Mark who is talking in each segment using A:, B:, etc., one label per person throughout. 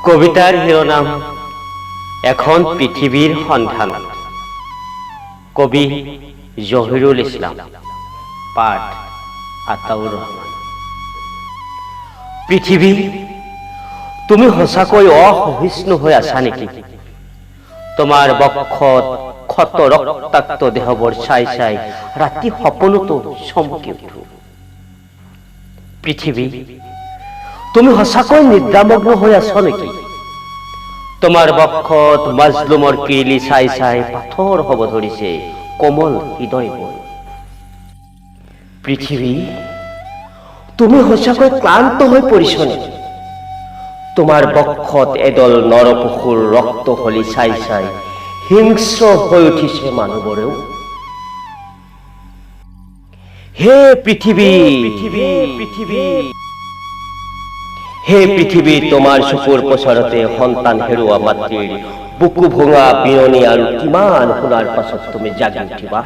A: কবিতাৰ শিৰোনাম এখন পৃথিৱীৰ সন্ধানত। কবি জহিৰুল ইছলাম, পাঠ আতাউৰ ৰহমান। পৃথিৱী, তুমি সঁচাকৈ অসহিষ্ণু হৈ আছা নেকি? তোমাৰ বক্ষত ক্ষত ৰক্তাক্ত দেহবোৰ চাই চাই ৰাতি সপোনতো চমকি উঠো। পৃথিৱী, তুমি সঁচাকৈ নিদ্ৰামগ্ন হৈ আছ নেকি? তোমাৰ বক্ষত মাজলুমৰ কিৰিলি চাই চাই পাথৰ হ'ব ধৰিছে কোমল হৃদয়বোৰ। পৃথিৱী, তুমি সঁচাকৈ ক্লান্ত হৈ পৰিছ নেকি? তোমাৰ বক্ষত এডল নৰপশুৰ ৰক্ত হলি চাই চাই হিংস্ৰ হৈ উঠিছে মানুহবোৰেও। হে পৃথিৱী, হে পৃথিৱী, তোমাৰ চকুৰ পচাৰতে সন্তান হেৰুৱা মাতৃৰ বুকু ভঙা বিৰণি আৰু কিমান শুনাৰ পাছত তুমি জাগি উঠিবা?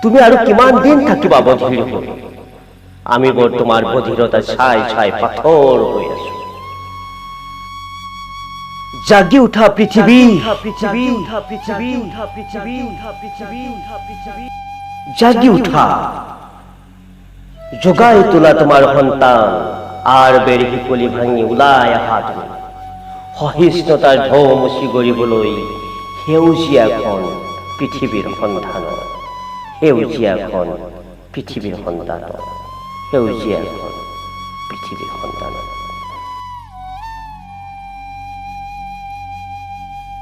A: তুমি আৰু কিমান দিন থাকিবা বধিৰ হৈ? আমি বৰ তোমাৰ বধিৰতা চাই চাই পাথৰ হৈ আছো। জাগি উঠা পৃথিৱী, জাগি উঠা, জগাই তোলা তোমাৰ সন্তান আৰ বেৰ শিকলি ভাঙি ওলাই আহা তুমি। সহিষ্ণুতাৰ ঢৌ মুচি গৰিবলৈ সেউজীয়া এখন পৃথিৱীৰ সন্ধানত, সেউজীয়া এখন পৃথিৱীৰ সন্তানত, সেউজীয়া এখন পৃথিৱীৰ সন্তানত।